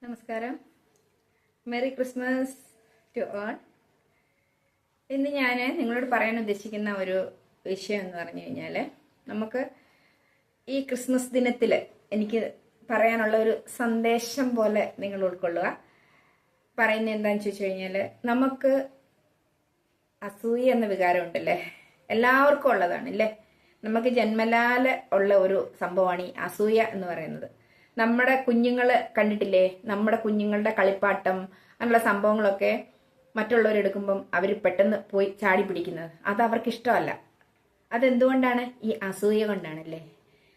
നമസ്കാരം. Merry Christmas to all. ഇന്ന് ഞാൻ നിങ്ങളോട് പറയാൻ ഉദ്ദേശിക്കുന്ന ഒരു വിഷയം എന്ന് പറഞ്ഞു കഴിഞ്ഞാൽ, നമുക്ക് ഈ ക്രിസ്മസ് ദിനത്തിൽ എനിക്ക് പറയാനുള്ള ഒരു സന്ദേശം പോലെ നിങ്ങൾ ഉൾക്കൊള്ളുക. പറയുന്നത് എന്താണെന്ന് ചോദിച്ചു കഴിഞ്ഞാൽ, നമുക്ക് അസൂയ എന്ന വികാരം ഉണ്ടല്ലേ, എല്ലാവർക്കും ഉള്ളതാണ് അല്ലേ. നമുക്ക് ജന്മലാല ഉള്ള ഒരു സംഭവമാണ് ഈ അസൂയ എന്ന് പറയുന്നത്. നമ്മുടെ കുഞ്ഞുങ്ങള് കണ്ടിട്ടില്ലേ, നമ്മുടെ കുഞ്ഞുങ്ങളുടെ കളിപ്പാട്ടം അങ്ങനെയുള്ള സംഭവങ്ങളൊക്കെ മറ്റുള്ളവരെടുക്കുമ്പം അവർ പെട്ടെന്ന് പോയി ചാടി പിടിക്കുന്നത്, അത് അവർക്ക് ഇഷ്ടമല്ല. അതെന്തുകൊണ്ടാണ്? ഈ അസൂയ കൊണ്ടാണല്ലേ.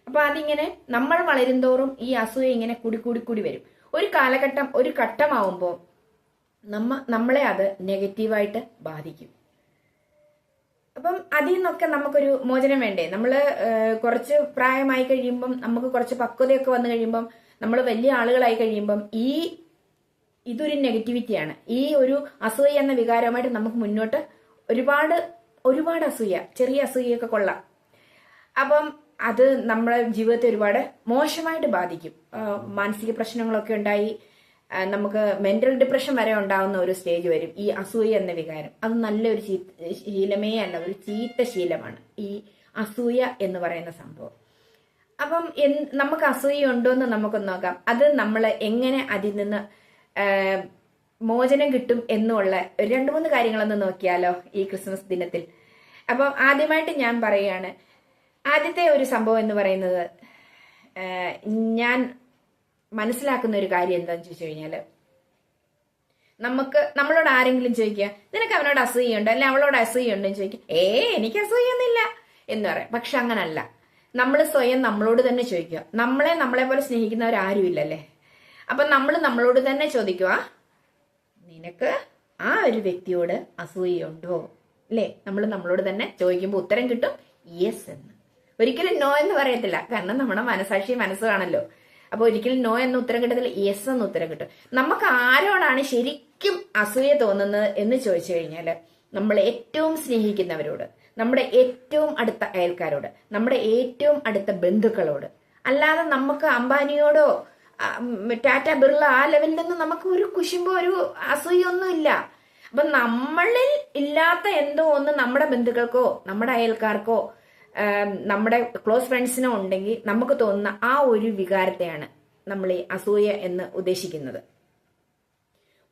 അപ്പൊ അതിങ്ങനെ നമ്മൾ വളരുന്തോറും ഈ അസൂയ ഇങ്ങനെ കൂടി കൂടി കൂടി വരും. ഒരു ഘട്ടമാവുമ്പോൾ നമ്മളെ അത് നെഗറ്റീവായിട്ട് ബാധിക്കും. അപ്പം അതിൽ നിന്നൊക്കെ നമുക്കൊരു മോചനം വേണ്ടേ. നമ്മള് കുറച്ച് പ്രായമായി കഴിയുമ്പം, നമുക്ക് കുറച്ച് പക്വതയൊക്കെ വന്നു കഴിയുമ്പം, നമ്മൾ വലിയ ആളുകളായി കഴിയുമ്പം ഇതൊരു നെഗറ്റിവിറ്റിയാണ്. ഈ ഒരു അസൂയ എന്ന വികാരവുമായിട്ട് നമുക്ക് മുന്നോട്ട് ഒരുപാട് അസൂയ, ചെറിയ അസൂയൊക്കെ കൊള്ളാം. അപ്പം അത് നമ്മുടെ ജീവിതത്തെ ഒരുപാട് മോശമായിട്ട് ബാധിക്കും. മാനസിക പ്രശ്നങ്ങളൊക്കെ ഉണ്ടായി നമുക്ക് മെന്റൽ ഡിപ്രഷൻ വരെ ഉണ്ടാവുന്ന ഒരു സ്റ്റേജ് വരും ഈ അസൂയ എന്ന വികാരം. അത് നല്ലൊരു ശീലമേ അല്ല, ഒരു ചീത്ത ശീലമാണ് ഈ അസൂയ എന്ന് പറയുന്ന സംഭവം. അപ്പം നമുക്ക് അസൂയ ഉണ്ടോ എന്ന് നമുക്കൊന്ന് നോക്കാം. അത് നമ്മൾ എങ്ങനെ അതിൽ നിന്ന് മോചനം കിട്ടും എന്നുള്ള 2-3 കാര്യങ്ങളൊന്ന് നോക്കിയാലോ ഈ ക്രിസ്മസ് ദിനത്തിൽ. അപ്പം ആദ്യമായിട്ട് ഞാൻ പറയുകയാണ്, ആദ്യത്തെ ഒരു സംഭവം എന്ന് പറയുന്നത്, ഞാൻ മനസ്സിലാക്കുന്ന ഒരു കാര്യം എന്താണെന്ന് ചോദിച്ചു കഴിഞ്ഞാല്, നമ്മളോട് ആരെങ്കിലും ചോദിക്കുക, നിനക്ക് അവനോട് അസൂയുണ്ടോ അല്ലെ അവളോട് അസൂയുണ്ടോ എന്ന് ചോദിക്കുക, എനിക്ക് അസൂയൊന്നുമില്ല എന്ന് പറയാം. പക്ഷെ അങ്ങനല്ല. നമ്മൾ സ്വയം നമ്മളോട് തന്നെ ചോദിക്കുക. നമ്മളെ പോലെ സ്നേഹിക്കുന്നവരാരുമില്ലല്ലേ. അപ്പൊ നമ്മളോട് തന്നെ ചോദിക്കുക, നിനക്ക് ആ ഒരു വ്യക്തിയോട് അസൂയുണ്ടോ അല്ലേ. നമ്മളോട് തന്നെ ചോദിക്കുമ്പോൾ ഉത്തരം കിട്ടും യെസ് എന്ന്. ഒരിക്കലും നോ എന്ന് പറയത്തില്ല, കാരണം നമ്മുടെ മനസ്സാണല്ലോ. അപ്പൊ ഒരിക്കലും നോ എന്ന ഉത്തരം കിട്ടത്തില്ല, യെസ് എന്ന ഉത്തരം കിട്ടും. നമുക്ക് ആരോടാണ് ശരിക്കും അസൂയ തോന്നുന്നത് എന്ന് ചോദിച്ചു കഴിഞ്ഞാൽ, നമ്മൾ ഏറ്റവും സ്നേഹിക്കുന്നവരോട്, നമ്മുടെ ഏറ്റവും അടുത്ത അയൽക്കാരോട്, നമ്മുടെ ഏറ്റവും അടുത്ത ബന്ധുക്കളോട്. അല്ലാതെ നമുക്ക് അംബാനിയോടോ ടാറ്റ ബിർള ആ ലെവലിൽ നിന്ന് നമുക്ക് ഒരു കുശുമ്പോ ഒരു അസൂയൊന്നും ഇല്ല. അപ്പൊ നമ്മളിൽ ഇല്ലാത്ത എന്തോ ഒന്ന് നമ്മുടെ ബന്ധുക്കൾക്കോ നമ്മുടെ അയൽക്കാർക്കോ നമ്മുടെ ക്ലോസ് ഫ്രണ്ട്സിനോ ഉണ്ടെങ്കിൽ നമുക്ക് തോന്നുന്ന ആ ഒരു വികാരത്തെയാണ് നമ്മൾ ഈ അസൂയ എന്ന് ഉദ്ദേശിക്കുന്നത്.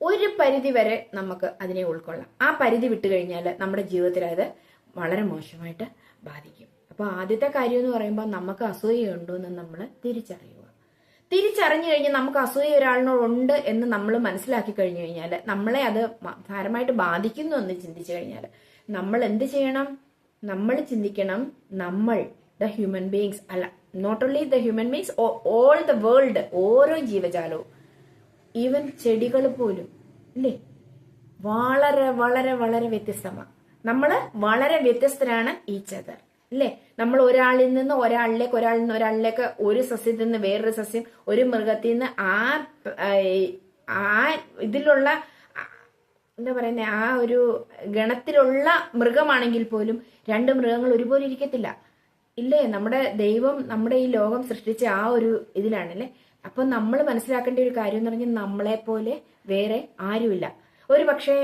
ഒരു പരിധി വരെ നമുക്ക് അതിനെ ഉൾക്കൊള്ളാം. ആ പരിധി വിട്ടു കഴിഞ്ഞാൽ നമ്മുടെ ജീവിതത്തിൽ അത് വളരെ മോശമായിട്ട് ബാധിക്കും. അപ്പൊ ആദ്യത്തെ കാര്യം എന്ന് പറയുമ്പോൾ, നമുക്ക് അസൂയ ഉണ്ടോ എന്ന് നമ്മൾ തിരിച്ചറിഞ്ഞു കഴിഞ്ഞാൽ, നമുക്ക് അസൂയ ഒരാളിനോടുണ്ട് എന്ന് നമ്മൾ മനസ്സിലാക്കി കഴിഞ്ഞു കഴിഞ്ഞാൽ, നമ്മളെ അത് സാരമായിട്ട് ബാധിക്കുന്നു എന്ന് ചിന്തിച്ചു കഴിഞ്ഞാൽ നമ്മൾ എന്ത് ചെയ്യണം? നമ്മൾ ചിന്തിക്കണം, നമ്മൾ ദ ഹ്യൂമൻ ബീങ്സ് അല്ല, not only the human beings, all the world, ഓരോ ജീവജാലവും, ഈവൻ ചെടികൾ പോലും ഇല്ലേ, വളരെ വളരെ വളരെ വ്യത്യസ്തമാണ്. നമ്മള് വളരെ വ്യത്യസ്തരാണ് ഈച്ച് അതർ അല്ലേ. നമ്മൾ ഒരാളിൽ നിന്ന് ഒരാളിലേക്ക്, ഒരു സസ്യത്തിൽ നിന്ന് വേറൊരു സസ്യം, ഒരു മൃഗത്തിൽ നിന്ന് ആ ഇതിലുള്ള എന്താ പറയുന്നത്, ആ ഒരു ഗണത്തിലുള്ള മൃഗമാണെങ്കിൽ പോലും 2 മൃഗങ്ങൾ ഒരുപോലെ ഇരിക്കത്തില്ല ഇല്ലേ. നമ്മുടെ ദൈവം നമ്മുടെ ഈ ലോകം സൃഷ്ടിച്ച ആ ഒരു ഇതിലാണല്ലേ. അപ്പൊ നമ്മൾ മനസ്സിലാക്കേണ്ട ഒരു കാര്യം എന്ന് പറഞ്ഞാൽ, നമ്മളെ പോലെ വേറെ ആരുമില്ല. ഒരു പക്ഷേ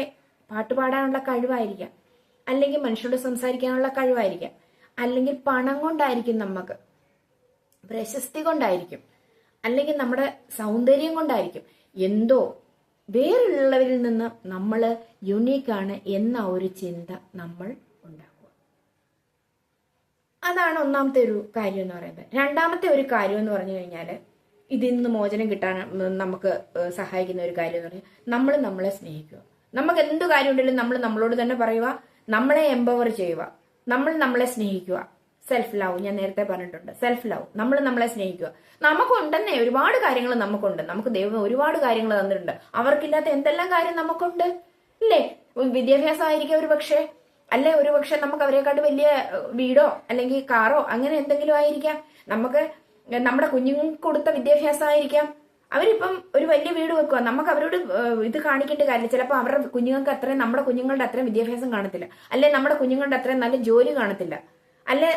പാട്ടുപാടാനുള്ള കഴിവായിരിക്കാം, അല്ലെങ്കിൽ മനുഷ്യരോട് സംസാരിക്കാനുള്ള കഴിവായിരിക്കാം, അല്ലെങ്കിൽ പണം കൊണ്ടായിരിക്കും, നമുക്ക് പ്രശസ്തി കൊണ്ടായിരിക്കും, അല്ലെങ്കിൽ നമ്മുടെ സൗന്ദര്യം കൊണ്ടായിരിക്കും. എന്തോ വേറുള്ളവരിൽ നിന്ന് നമ്മൾ യുണീക്കാണ് എന്ന ഒരു ചിന്ത നമ്മൾ ഉണ്ടാക്കുക. അതാണ് ഒന്നാമത്തെ ഒരു കാര്യം എന്ന് പറയുന്നത്. രണ്ടാമത്തെ ഒരു കാര്യം എന്ന് പറഞ്ഞു കഴിഞ്ഞാൽ, ഇതിൽ നിന്ന് മോചനം കിട്ടാൻ നമുക്ക് സഹായിക്കുന്ന ഒരു കാര്യം എന്ന് പറഞ്ഞാൽ, നമ്മളെ സ്നേഹിക്കുക. നമുക്ക് എന്ത് കാര്യം ഉണ്ടെങ്കിലും നമ്മളോട് തന്നെ പറയുക, നമ്മളെ എംപവർ ചെയ്യുക, നമ്മളെ സ്നേഹിക്കുക. സെൽഫ് ലവ്, ഞാൻ നേരത്തെ പറഞ്ഞിട്ടുണ്ട്, സെൽഫ് ലവ്. നമ്മളെ സ്നേഹിക്കുക. നമുക്കുണ്ടെന്നേ ഒരുപാട് കാര്യങ്ങൾ നമുക്കുണ്ട്. നമുക്ക് ദൈവം ഒരുപാട് കാര്യങ്ങൾ തന്നിട്ടുണ്ട്. അവർക്കില്ലാത്ത എന്തെല്ലാം കാര്യം നമുക്കുണ്ട് ഇല്ലേ. വിദ്യാഭ്യാസം ആയിരിക്കും ഒരു പക്ഷേ, അല്ലെ ഒരു പക്ഷെ നമുക്ക് അവരെക്കാട്ട് വലിയ വീടോ അല്ലെങ്കിൽ കാറോ അങ്ങനെ എന്തെങ്കിലും ആയിരിക്കാം. നമുക്ക് നമ്മുടെ കുഞ്ഞുങ്ങൾക്ക് കൊടുത്ത വിദ്യാഭ്യാസം ആയിരിക്കാം. അവരിപ്പം ഒരു വലിയ വീട് വെക്കുക, നമുക്ക് അവരോട് ഇത് കാണിക്കേണ്ട കാര്യമില്ല. ചിലപ്പോൾ അവരുടെ കുഞ്ഞുങ്ങൾക്ക് അത്രയും, നമ്മുടെ കുഞ്ഞുങ്ങളുടെ അത്രയും വിദ്യാഭ്യാസം കാണത്തില്ല, അല്ലെ നമ്മുടെ കുഞ്ഞുങ്ങളുടെ അത്രയും നല്ല ജോലി കാണത്തില്ല, അല്ലെ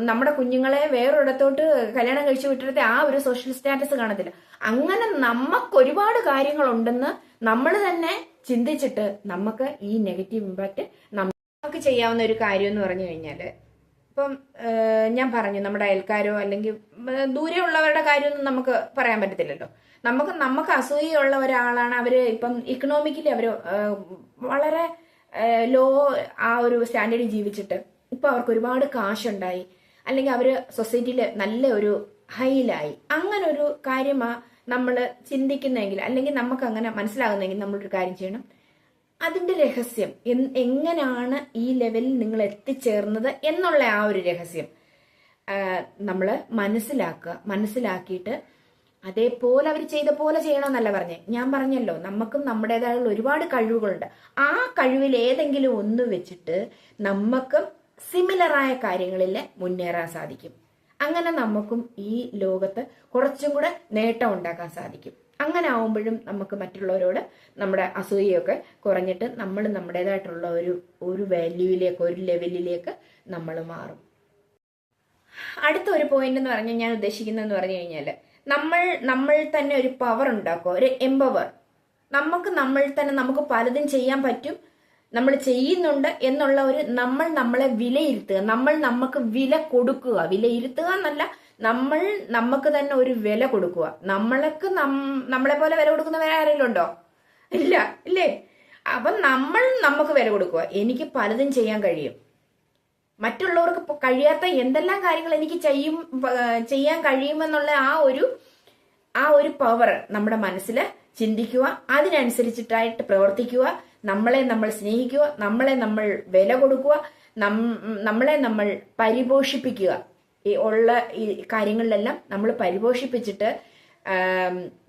നമ്മുടെ കുഞ്ഞുങ്ങളെ വേറൊരിടത്തോട്ട് കല്യാണം കഴിച്ചു വിട്ടിട്ട് ആ ഒരു സോഷ്യൽ സ്റ്റാറ്റസ് കാണത്തില്ല. അങ്ങനെ നമുക്ക് ഒരുപാട് കാര്യങ്ങളുണ്ടെന്ന് നമ്മൾ തന്നെ ചിന്തിച്ചിട്ട് നമുക്ക് ഈ നെഗറ്റീവ് ഇമ്പാക്റ്റ് നമുക്ക് ചെയ്യാവുന്ന ഒരു കാര്യം എന്ന് പറഞ്ഞു കഴിഞ്ഞാല്, ഇപ്പം ഞാൻ പറഞ്ഞു നമ്മുടെ അയൽക്കാരോ അല്ലെങ്കിൽ ദൂരെ ഉള്ളവരുടെ കാര്യമൊന്നും നമുക്ക് പറയാൻ പറ്റത്തില്ലല്ലോ. നമുക്ക് അസൂയുള്ള ഒരാളാണ്, അവര് ഇപ്പം ഇക്കണോമിക്കലി അവര് വളരെ ലോ ആ ഒരു സ്റ്റാൻഡേർഡിൽ ജീവിച്ചിട്ട് ഇപ്പൊ അവർക്ക് ഒരുപാട് കാശുണ്ടായി, അല്ലെങ്കിൽ അവര് സൊസൈറ്റിയിൽ നല്ല ഒരു ഹൈയിലായി, അങ്ങനെ ഒരു കാര്യമാ നമ്മൾ ചിന്തിക്കുന്നെങ്കിൽ അല്ലെങ്കിൽ നമുക്ക് അങ്ങനെ മനസ്സിലാകുന്നെങ്കിൽ നമ്മളൊരു കാര്യം ചെയ്യണം. അതിന്റെ രഹസ്യം എങ്ങനെയാണ് ഈ ലെവലിൽ നിങ്ങൾ എത്തിച്ചേർന്നത് എന്നുള്ള ആ ഒരു രഹസ്യം നമ്മൾ മനസ്സിലാക്കിയിട്ട് അതേപോലെ അവർ ചെയ്ത പോലെ ചെയ്യണമെന്നല്ല പറഞ്ഞേ. ഞാൻ പറഞ്ഞല്ലോ നമുക്കും നമ്മുടേതായുള്ള ഒരുപാട് കഴിവുകളുണ്ട്. ആ കഴിവിൽ ഏതെങ്കിലും ഒന്ന് വെച്ചിട്ട് നമുക്കും സിമിലറായ കാര്യങ്ങളിൽ മുന്നേറാൻ സാധിക്കും. അങ്ങനെ നമുക്കും ഈ ലോകത്ത് കുറച്ചും കൂടെ നേട്ടം ഉണ്ടാക്കാൻ സാധിക്കും. അങ്ങനെ ആവുമ്പോഴും നമുക്ക് മറ്റുള്ളവരോട് നമ്മുടെ അസൂയയൊക്കെ കുറഞ്ഞിട്ട് നമ്മൾ നമ്മുടേതായിട്ടുള്ള ഒരു വാല്യൂയിലേക്ക്, ഒരു ലെവലിലേക്ക് നമ്മൾ മാറും. അടുത്ത ഒരു പോയിന്റ് എന്ന് പറഞ്ഞാൽ ഞാൻ ഉദ്ദേശിക്കുന്നതെന്ന് പറഞ്ഞു കഴിഞ്ഞാൽ, നമ്മൾ തന്നെ ഒരു പവർ ഉണ്ടാക്കുക, ഒരു എംപവർ. നമ്മൾ തന്നെ നമുക്ക് പലതും ചെയ്യാൻ പറ്റും, നമ്മൾ ചെയ്യുന്നുണ്ട് എന്നുള്ള ഒരു നമ്മളെ വിലയിരുത്തുക, നമുക്ക് വില കൊടുക്കുക. വിലയിരുത്തുക എന്നല്ല, നമുക്ക് തന്നെ ഒരു വില കൊടുക്കുക. നമ്മളെ പോലെ വില കൊടുക്കുന്ന വേറെ ആരെങ്കിലും ഉണ്ടോ? ഇല്ലേ? അപ്പൊ നമുക്ക് വില കൊടുക്കുക. എനിക്ക് പലതും ചെയ്യാൻ കഴിയും, മറ്റുള്ളവർക്ക് കഴിയാത്ത എന്തെല്ലാം കാര്യങ്ങൾ എനിക്ക് ചെയ്യാൻ കഴിയുമെന്നുള്ള ആ ഒരു പവർ നമ്മുടെ മനസ്സിൽ ചിന്തിക്കുക, അതിനനുസരിച്ചിട്ടായിട്ട് പ്രവർത്തിക്കുക, നമ്മൾ സ്നേഹിക്കുക, നമ്മൾ വില കൊടുക്കുക, നമ്മൾ പരിപോഷിപ്പിക്കുക. ഈ കാര്യങ്ങളിലെല്ലാം നമ്മൾ പരിപോഷിപ്പിച്ചിട്ട്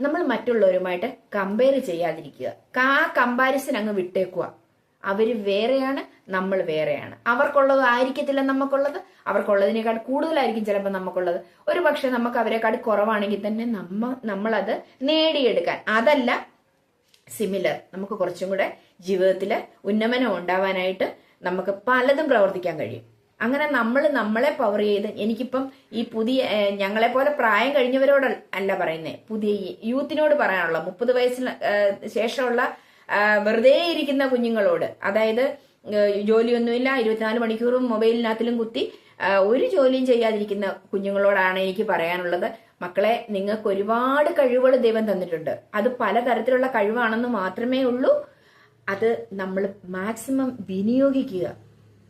നമ്മൾ മറ്റുള്ളവരുമായിട്ട് കമ്പയർ ചെയ്യാതിരിക്കുക. ആ കമ്പാരിസൺ അങ്ങ് വിട്ടേക്കുക. അവര് വേറെയാണ്, നമ്മൾ വേറെയാണ്. അവർക്കുള്ളത് ആയിരിക്കത്തില്ല നമുക്കുള്ളത്, അവർക്കുള്ളതിനേക്കാൾ കൂടുതലായിരിക്കും ചിലപ്പോൾ നമുക്കുള്ളത്. ഒരു പക്ഷെ നമുക്ക് അവരെക്കാൾ കുറവാണെങ്കിൽ തന്നെ നമ്മളത് നേടിയെടുക്കാൻ, അതല്ല സിമിലർ, നമുക്ക് കുറച്ചും കൂടെ ജീവിതത്തിൽ ഉന്നമനം ഉണ്ടാവാനായിട്ട് നമുക്ക് പലതും പ്രവർത്തിക്കാൻ കഴിയും. അങ്ങനെ നമ്മളെ പവർ ചെയ്ത്, എനിക്കിപ്പം ഈ പുതിയ ഞങ്ങളെ പോലെ പ്രായം കഴിഞ്ഞവരോട് അല്ല പറയുന്നേ, പുതിയ യൂത്തിനോട് പറയാനുള്ള 30 വയസ്സിന് ശേഷമുള്ള വെറുതെ ഇരിക്കുന്ന കുഞ്ഞുങ്ങളോട്, അതായത് ജോലിയൊന്നുമില്ല, 24 മണിക്കൂറും മൊബൈലിനകത്തിലും കുത്തി ഒരു ജോലിയും ചെയ്യാതിരിക്കുന്ന കുഞ്ഞുങ്ങളോടാണ് എനിക്ക് പറയാനുള്ളത്. മക്കളെ, നിങ്ങൾക്ക് ഒരുപാട് കഴിവുകൾ ദൈവം തന്നിട്ടുണ്ട്. അത് പലതരത്തിലുള്ള കഴിവാണെന്ന് മാത്രമേ ഉള്ളൂ. അത് നമ്മൾ മാക്സിമം വിനിയോഗിക്കുക,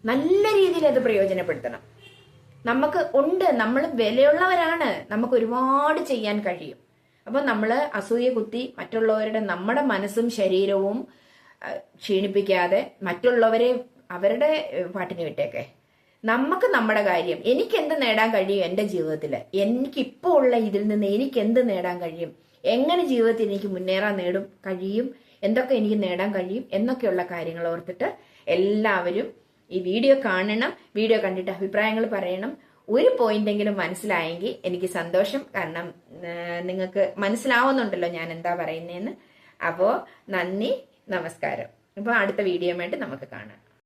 നല്ല രീതിയിൽ അത് പ്രയോജനപ്പെടുത്തണം. നമ്മൾ വിലയുള്ളവരാണ്, നമുക്ക് ഒരുപാട് ചെയ്യാൻ കഴിയും. അപ്പൊ നമ്മള് അസൂയ കുത്തി മറ്റുള്ളവരുടെ നമ്മുടെ മനസ്സും ശരീരവും ക്ഷീണിപ്പിക്കാതെ മറ്റുള്ളവരെ അവരുടെ പാട്ടിന് വിട്ടേക്കെ. നമുക്ക് നമ്മുടെ കാര്യം, എനിക്ക് എന്ത് നേടാൻ കഴിയും എന്റെ ജീവിതത്തിൽ, എനിക്കിപ്പോ ഉള്ള ഇതിൽ നിന്ന് എനിക്ക് എന്ത് നേടാൻ കഴിയും, എങ്ങനെ ജീവിതത്തിൽ എനിക്ക് മുന്നേറാൻ കഴിയും, എന്തൊക്കെ എനിക്ക് നേടാൻ കഴിയും എന്നൊക്കെയുള്ള കാര്യങ്ങൾ ഓർത്തിട്ട് എല്ലാവരും ഈ വീഡിയോ കാണണം. വീഡിയോ കണ്ടിട്ട് അഭിപ്രായങ്ങൾ പറയണം. ഒരു പോയിന്റെങ്കിലും മനസ്സിലായെങ്കിൽ എനിക്ക് സന്തോഷം. കാരണം നിങ്ങൾക്ക് മനസ്സിലാവുന്നുണ്ടല്ലോ ഞാൻ എന്താ പറയുന്നതെന്ന്. അപ്പോ നന്ദി, നമസ്കാരം. അപ്പോൾ അടുത്ത വീഡിയോയുമായിട്ട് നമുക്ക് കാണാം.